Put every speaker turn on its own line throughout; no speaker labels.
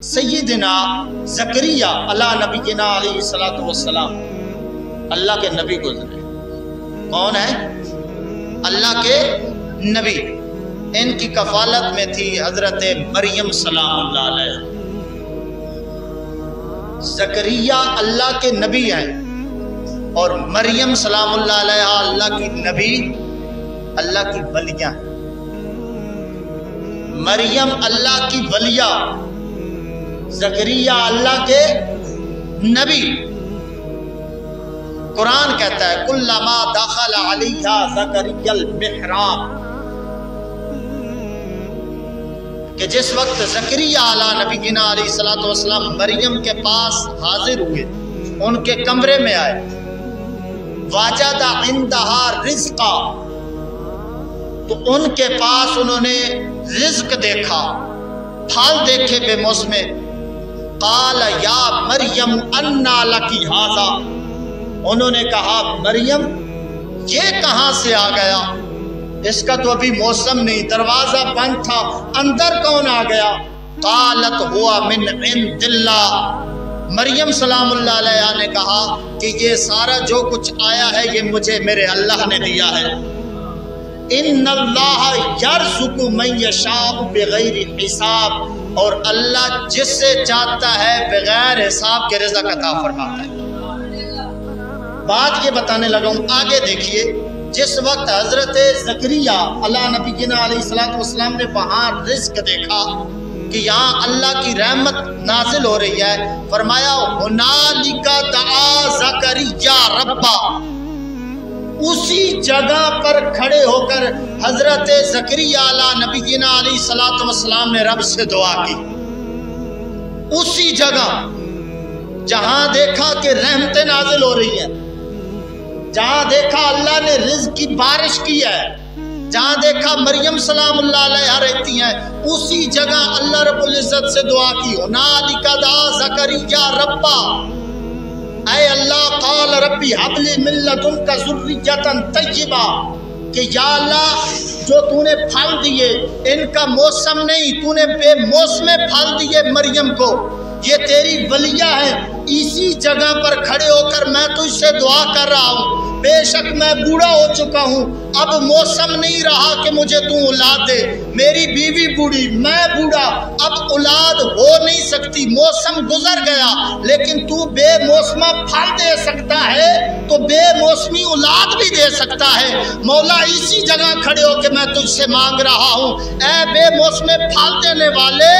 سیدنا زکریا علی نبینا علیہ الصلوۃ والسلام اللہ کے نبی گزرے. کون ہے؟ اللہ کے نبی. ان کی کفالت میں تھی حضرت مریم سلام اللہ علیہ. زکریا اللہ کے نبی ہیں اور مریم سلام اللہ علیہ اللہ کی نبی، اللہ کی ولیہ. مریم اللہ کی ولیہ، زکریا اللہ کے نبی. قرآن کہتا ہے کلما دخل علیہا زکریا المحراب، کہ جس وقت زکریا علیہ نبینا علیہ الصلوۃ والسلام مریم کے پاس حاضر ہوئے، ان کے کمرے میں آئے، وجد عندها رزقا، تو ان کے پاس انہوں نے رزق دیکھا، پھل دیکھے بے موسم. قال یا مریم انا لکی ھذا، انہوں نے کہا مریم یہ کہاں سے آ گیا؟ اس کا تو ابھی موسم نہیں، دروازہ بند تھا، اندر کون آ گیا؟ قالت ہوا من عند اللہ، مریم سلام اللہ علیہ نے کہا کہ یہ سارا جو کچھ آیا ہے یہ مجھے میرے اللہ نے دیا ہے. ان اللہ یرزق من یشاء بغیر حساب، اور اللہ جس سے چاہتا ہے بغیر حساب کے رزق عطا فرماتا ہے. بات یہ بتانے لگا ہوں، آگے دیکھیے. جس وقت حضرت زکریا علیہ نبینا علیہ الصلوۃ والسلام نے وہاں رزق دیکھا کہ یہاں اللہ کی رحمت نازل ہو رہی ہے، فرمایا ہنالک دعا زکریا ربا، اسی جگہ پر کھڑے ہو کر حضرت زکریا علیہ نبینا علیہ الصلوۃ والسلام نے رب سے دعا کی. اسی جگہ جہاں دیکھا کہ رحمتیں نازل ہو رہی ہیں، جہاں دیکھا اللہ نے رزق کی بارش کی ہے، جہاں دیکھا مریم سلام اللہ علیہ رہتی ہیں، اسی جگہ اللہ رب العزت سے دعا کی. ہنالک دعا زکریا ربا، اے اللہ قال ربی ہب لی من لدنک ذریۃ طیبہ، کہ یا اللہ جو تو نے پھل دیے ان کا موسم نہیں، تو نے بے موسم پھل دیے مریم کو، یہ تیری ولیہ ہے. اسی جگہ پر کھڑے ہو کر میں تجھ سے دعا کر رہا ہوں، بے شک میں بوڑھا ہو چکا ہوں، اب موسم نہیں رہا کہ مجھے تو اولاد دے، میری بیوی بوڑھی، میں بوڑھا، اب اولاد ہو نہیں سکتی، موسم گزر گیا، لیکن تو بے موسمہ پھل دے سکتا ہے تو بے موسمی اولاد بھی دے سکتا ہے. مولا اسی جگہ کھڑے ہو کے میں تجھ سے مانگ رہا ہوں، اے بے موسم پھل دینے والے،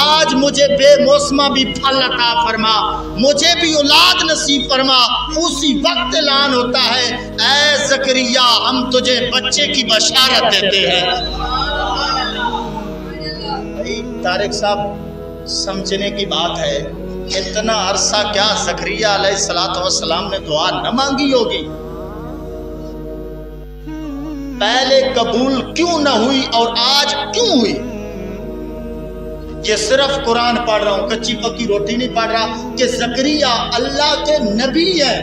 آج مجھے بے موسمہ بھی پھل عطا فرما، مجھے بھی اولاد نصیب فرما. اسی وقت اعلان ہوتا ہے اے زکریا ہم تجھے بچے کی بشارت دیتے ہیں. طارق صاحب سمجھنے کی بات ہے، اتنا عرصہ کیا زکریا علیہ الصلوۃ والسلام نے دعا نہ مانگی ہوگی؟ پہلے قبول کیوں نہ ہوئی اور آج کیوں ہوئی؟ یہ صرف قرآن پڑھ رہا ہوں، کچی پکی روٹی نہیں پڑھ رہا، کہ زکریا اللہ کے نبی ہے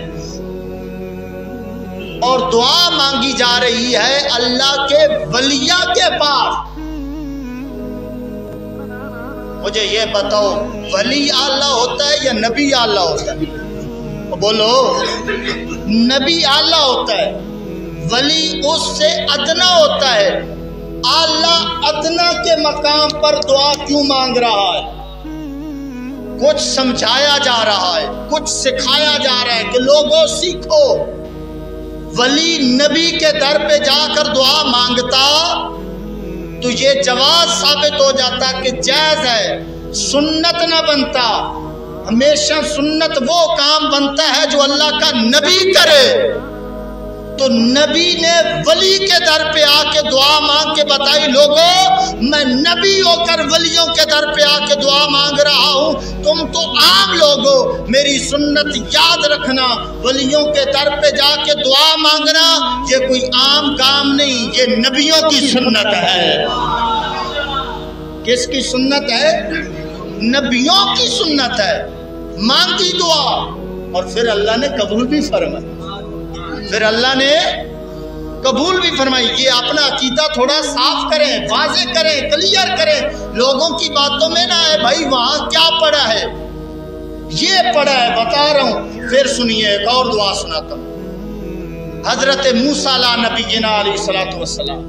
اور دعا مانگی جا رہی ہے اللہ کے ولیہ کے پاس. مجھے یہ بتاؤ ولی اعلیٰ ہوتا ہے یا نبی اعلیٰ ہوتا ہے؟ بولو. نبی اعلیٰ ہوتا ہے، ولی اس سے ادنا ہوتا ہے. اعلیٰ ادنا کے مقام پر دعا کیوں مانگ رہا ہے؟ کچھ سمجھایا جا رہا ہے، کچھ سکھایا جا رہا ہے کہ لوگوں سیکھو. ولی نبی کے در پہ جا کر دعا مانگتا تو یہ جواز ثابت ہو جاتا کہ جائز ہے، سنت نہ بنتا. ہمیشہ سنت وہ کام بنتا ہے جو اللہ کا نبی کرے. تو نبی نے ولی کے در پہ آ کے دعا مانگ کے بتائی لوگوں میں نبی ہو کر ولیوں کے در پہ آ کے دعا مانگ رہا ہوں، تم تو عام لوگو، میری سنت یاد رکھنا. ولیوں کے در پہ جا کے دعا مانگنا یہ کوئی عام کام نہیں، یہ نبیوں کی سنت ہے. کس کی سنت ہے؟ نبیوں کی سنت ہے. مانگی دعا اور پھر اللہ نے قبول بھی فرمایا. پھر اللہ نے قبول بھی فرمائی۔ یہ اپنا عقیدہ تھوڑا صاف کریں، واضح کریں، کلیئر کریں، لوگوں کی باتوں میں نہ آئے بھائی وہاں کیا پڑھا ہے، یہ پڑھا ہے بتا رہا ہوں۔ پھر سنیے ایک اور دعا سناتا ہوں۔ حضرت موسیٰ علیہ نبینا علیہ الصلوۃ والسلام،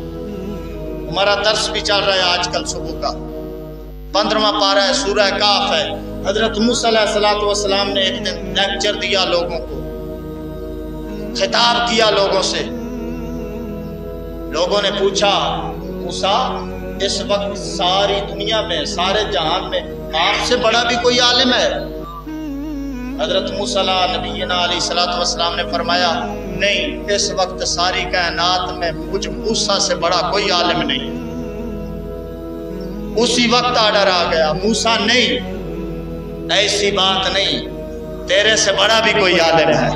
ہمارا درس بھی چل رہا ہے آج کل صبح کا، 15واں پارہ ہے، سورہ کاف ہے۔ حضرت موسیٰ علیہ الصلوۃ والسلام نے ایک دن لیکچر دیا، لوگوں کو خطاب کیا لوگوں سے۔ لوگوں نے پوچھا موسیٰ اس وقت ساری دنیا میں، سارے جہان میں آپ سے بڑا بھی کوئی عالم ہے؟ حضرت موسیٰ نبینا علیہ الصلوۃ والسلام نے فرمایا نہیں، اس وقت ساری کائنات میں مجھ موسیٰ سے بڑا کوئی عالم نہیں۔ اسی وقت آرڈر آ گیا، موسیٰ نہیں، ایسی بات نہیں، تیرے سے بڑا بھی کوئی عالم ہے۔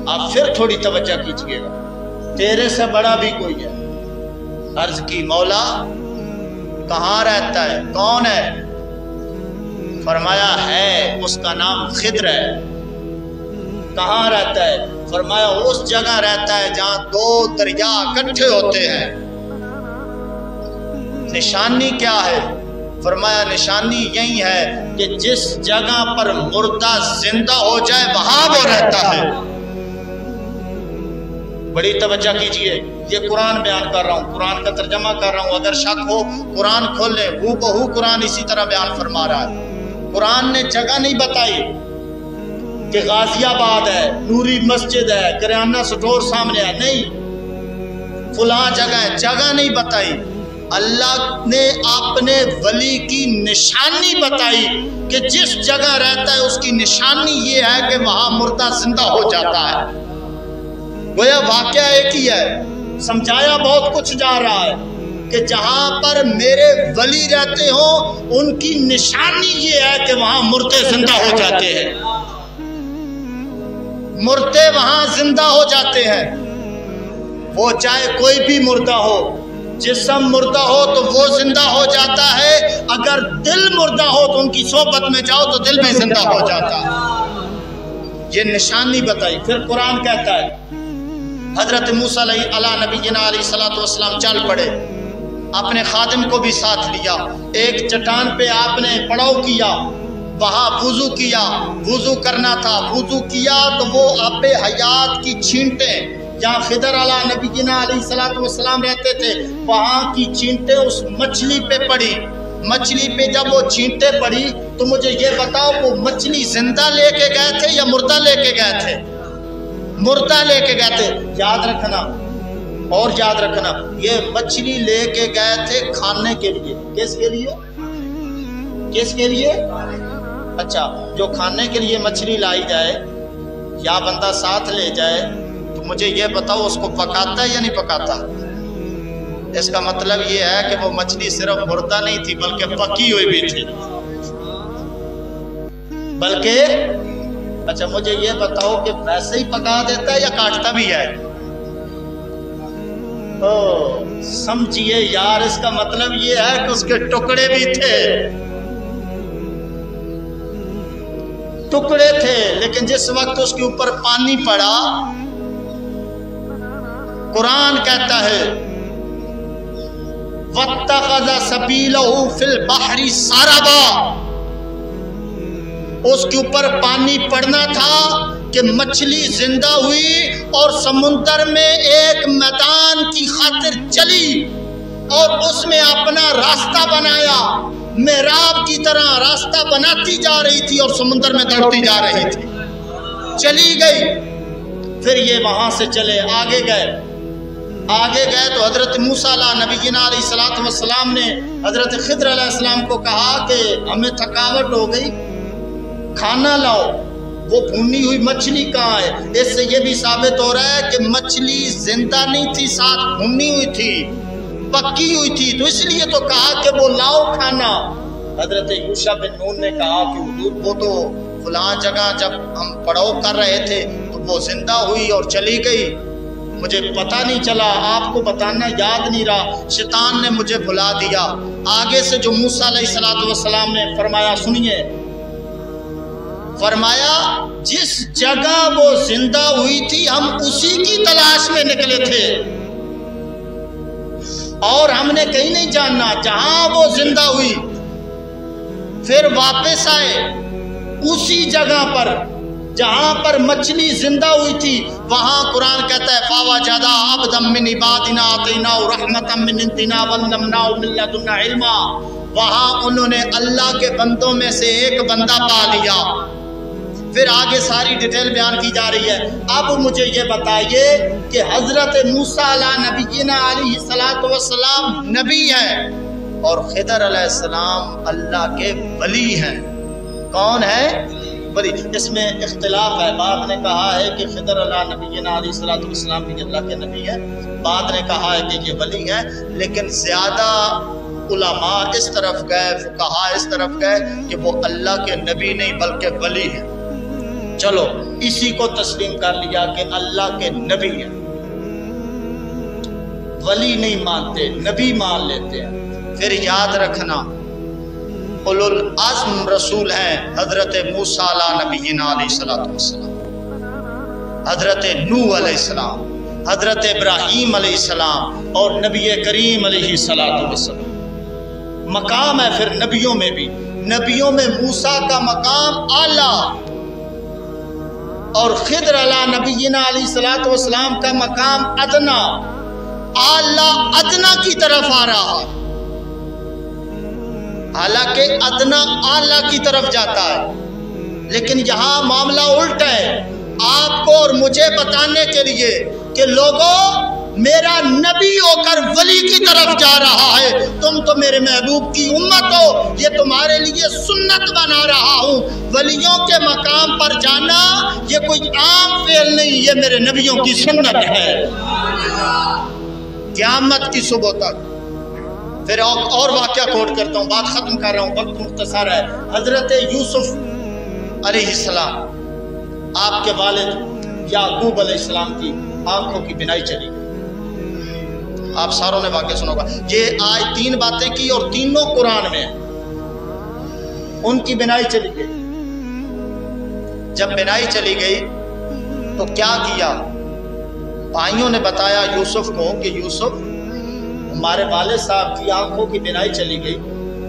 آپ پھر تھوڑی توجہ کیجئے گا، تیرے سے بڑا بھی کوئی ہے۔ عرض کی مولا کہاں رہتا ہے، کون ہے؟ فرمایا ہے، اس کا نام خضر ہے۔ کہاں رہتا ہے؟ فرمایا اس جگہ رہتا ہے جہاں دو دریا اکٹھے ہوتے ہیں۔ نشانی کیا ہے؟ فرمایا نشانی یہی ہے کہ جس جگہ پر مردہ زندہ ہو جائے وہاں وہ رہتا ہے۔ بڑی توجہ کیجئے، یہ قرآن بیان کر رہا ہوں، قرآن کا ترجمہ کر رہا ہوں، اگر شک ہو قرآن کھول لیں، ہو بہو قرآن اسی طرح بیان فرما رہا ہے۔ قرآن نے جگہ نہیں بتائی کہ غازی آباد ہے، نوری مسجد ہے، کریانہ سٹور سامنے ہے، نہیں، فلاں جگہ ہے، جگہ نہیں بتائی۔ اللہ نے اپنے ولی کی نشانی بتائی کہ جس جگہ رہتا ہے اس کی نشانی یہ ہے کہ وہاں مردہ زندہ ہو جاتا ہے۔ گویا واقعہ ایک ہی ہے، سمجھایا بہت کچھ جا رہا ہے کہ جہاں پر میرے ولی رہتے ہوں ان کی نشانی یہ ہے کہ وہاں مردے زندہ ہو جاتے ہیں، مردے وہاں زندہ ہو جاتے ہیں۔ وہ چاہے کوئی بھی مردہ ہو، جسم مردہ ہو تو وہ زندہ ہو جاتا ہے، اگر دل مردہ ہو تو ان کی صحبت میں جاؤ تو دل بھی زندہ ہو جاتا ہے۔ یہ نشانی بتائی۔ پھر قرآن کہتا ہے حضرت موسیٰ علیہ نبینا علیہ الصلوۃ والسلام چل پڑے، اپنے خادم کو بھی ساتھ لیا، ایک چٹان پہ آپ نے پڑاؤ کیا، وہاں وضو کیا، وضو کرنا تھا، وضو کیا تو وہ آب حیات کی چھینٹیں، جہاں خضر علیہ نبینا علیہ الصلوۃ والسلام رہتے تھے وہاں کی چھینٹیں اس مچھلی پہ پڑی۔ مچھلی پہ جب وہ چھینٹیں پڑی تو مجھے یہ بتاؤ وہ مچھلی زندہ لے کے گئے تھے یا مردہ لے کے گئے تھے؟ مردہ لے کے گئے تھے۔ یاد رکھنا اور یاد رکھنا، یہ مچھلی لے کے گئے تھے کھانے کے لیے۔ کس کے لیے؟ کس کے لیے؟ اچھا، جو کھانے کے لیے مچھلی لائی جائے یا بندہ ساتھ لے جائے تو مجھے یہ بتاؤ اس کو پکاتا ہے یا نہیں پکاتا؟ اس کا مطلب یہ ہے کہ وہ مچھلی صرف مردہ نہیں تھی بلکہ پکی ہوئی بھی تھی، بلکہ اچھا مجھے یہ بتاؤ کہ ویسے ہی پکا دیتا ہے یا کاٹتا بھی ہے؟ سمجھیے یار، اس کا مطلب یہ ہے کہ اس کے ٹکڑے بھی تھے، ٹکڑے تھے، لیکن جس وقت اس کے اوپر پانی پڑا قرآن کہتا ہے وَاتَّخَذَ سَبِيلَهُ فِي الْبَحْرِ سَرَبًا، اس کے اوپر پانی پڑنا تھا کہ مچھلی زندہ ہوئی اور سمندر میں ایک میدان کی خاطر چلی اور اس میں اپنا راستہ بنایا، محراب کی طرح راستہ بناتی جا رہی تھی اور سمندر میں دوڑتی جا رہی تھی، چلی گئی۔ پھر یہ وہاں سے چلے آگے گئے تو حضرت موسیٰ علیہ نبینا علیہ الصلوۃ والسلام نے حضرت خضر علیہ السلام کو کہا کہ ہمیں تھکاوٹ ہو گئی، کھانا لاؤ۔ وہ بھونی ہوئی مچھلی کہاں ہے؟ اس سے یہ بھی ثابت ہو رہا ہے کہ مچھلی زندہ نہیں تھی، ساتھ بھونی ہوئی تھی، پکی ہوئی تھی، تو اس لیے تو کہا کہ وہ لاؤ کھانا۔ حضرت یوشع بن نون نے کہا کہ حضور وہ تو فلاں جگہ جب ہم پڑاؤ کر رہے تھے تو وہ زندہ ہوئی اور چلی گئی، مجھے پتہ نہیں چلا، آپ کو بتانا یاد نہیں رہا، شیطان نے مجھے بھلا دیا۔ آگے سے جو موسیٰ علیہ السلام نے فرمایا سنیے، فرمایا جس جگہ وہ زندہ ہوئی تھی ہم اسی کی تلاش میں نکلے تھے اور ہم نے کہیں نہیں جاننا، جہاں وہ زندہ ہوئی پھر واپس آئے اسی جگہ پر جہاں پر مچھلی زندہ ہوئی تھی، وہاں قرآن کہتا ہے فَوَجَدَا عَبْدًا مِّنْ عِبَادِنَا آتَيْنَاهُ رَحْمَةً مِّنْ عِندِنَا وَعَلَّمْنَاهُ مِن لَّدُنَّا عِلْمًا، وہاں انہوں نے اللہ کے بندوں میں سے ایک بندہ پا لیا۔ پھر آگے ساری ڈیٹیل بیان کی جا رہی ہے۔ اب مجھے یہ بتائیے کہ حضرت موسیٰ علیہ نبینا علیہ السلام نبی ہیں اور خضر علیہ السلام اللہ کے ولی ہیں۔ کون ہے؟ ولی۔ اس میں اختلاف ہے، بعض نے کہا ہے کہ خضر علیہ نبینا علیہ السلام بھی اللہ کے نبی ہے، بعض نے کہا ہے کہ یہ ولی ہے، لیکن زیادہ علماء اس طرف گئے، فقہاء اس طرف گئے کہ وہ اللہ کے نبی نہیں بلکہ ولی ہیں۔ چلو اسی کو تسلیم کر لیا کہ اللہ کے نبی ہیں، ولی نہیں مانتے، نبی مان لیتے ہیں۔ پھر یاد رکھنا اولو العزم رسول ہیں حضرت موسیٰ علیہ نبینا علیہ السلام، حضرت نوح علیہ السلام، حضرت ابراہیم علیہ السلام اور نبی کریم علیہ السلام۔ مقام ہے پھر نبیوں میں بھی، نبیوں میں موسیٰ کا مقام اعلیٰ اور خضر علیہ نبینا علیہ السلام کا مقام ادنا، اعلیٰ ادنا کی طرف آ رہا ہے، حالانکہ ادنا اعلیٰ کی طرف جاتا ہے، لیکن یہاں معاملہ الٹ ہے۔ آپ کو اور مجھے بتانے کے لیے کہ لوگوں میرا نبی ہو کر ولی کی طرف جا رہا ہے، تم تو میرے محبوب کی امت ہو، یہ تمہارے لیے سنت بنا رہا ہوں۔ ولیوں کے مقام پر جانا یہ کوئی عام فعل نہیں، یہ میرے نبیوں کی سنت ہے قیامت کی صبح تک۔ پھر اور واقعہ کوٹ کرتا ہوں، بات ختم کر رہا ہوں، وقت مختصر ہے۔ حضرت یوسف علیہ السلام، آپ کے والد یعقوب علیہ السلام کی آنکھوں کی بینائی چلی گئی۔ آپ ساروں نے واقعہ سنا ہوگا، یہ آج 3 باتیں کی اور تینوں قرآن میں ہیں۔ ان کی بینائی چلی گئی، جب بینائی چلی گئی تو کیا کیا؟ بھائیوں نے بتایا یوسف کو کہ یوسف ہمارے والد صاحب کی آنکھوں کی بینائی چلی گئی،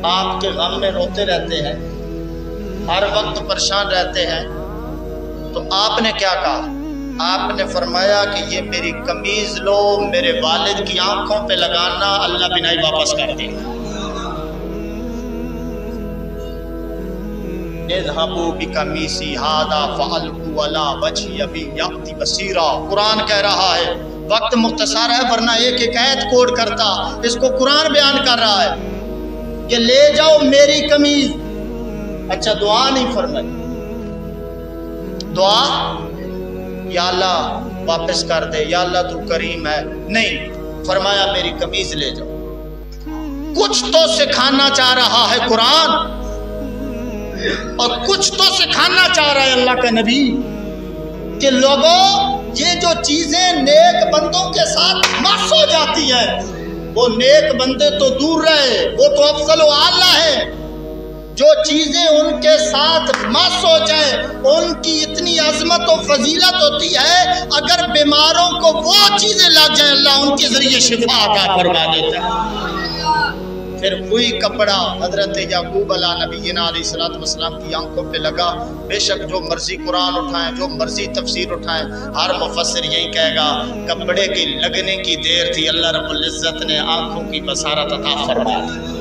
آپ کے غم میں روتے رہتے ہیں، ہر وقت پریشان رہتے ہیں، تو آپ نے کیا کہا؟ آپ نے فرمایا کہ یہ میری قمیض لو، میرے والد کی آنکھوں پہ لگانا، اللہ بینائی واپس کر دے۔ اذهبوا بقمیصی ھذا فألقوا علی وجہ ابی یأتی بصیرا۔ قرآن کہہ رہا ہے، وقت مختصر ہے ورنہ ایک ایک آیت کوڈ کرتا، اس کو قرآن بیان کر رہا ہے کہ لے جاؤ میری قمیض۔ اچھا دعا نہیں فرمائی، دعا یا اللہ واپس کر دے، یا اللہ تو کریم ہے، نہیں، فرمایا میری قمیض لے جاؤ۔ کچھ تو سکھانا چاہ رہا ہے قرآن اور کچھ تو سکھانا چاہ رہا ہے اللہ کا نبی کہ لوگوں یہ جو چیزیں نیک بندوں کے ساتھ مس ہو جاتی ہیں، وہ نیک بندے تو دور رہے، وہ تو افضل و اعلیٰ ہے۔ جو چیزیں ان کے ساتھ مس ہو جائیں ان کی اتنی عظمت و فضیلت ہوتی ہے، اگر بیماروں کو وہ چیزیں لگ جائیں اللہ ان کے ذریعے شفا عطا فرما دیتا ہے۔ پھر وہی کپڑا حضرت یعقوب علیہ نبینا علیہ السلام کی آنکھوں پہ لگا۔ بے شک جو مرضی قرآن اٹھائیں، جو مرضی تفسیر اٹھائیں، ہر مفسر یہی کہے گا کپڑے کی لگنے کی دیر تھی، اللہ رب العزت نے آنکھوں کی بصارت عطا فرما دی۔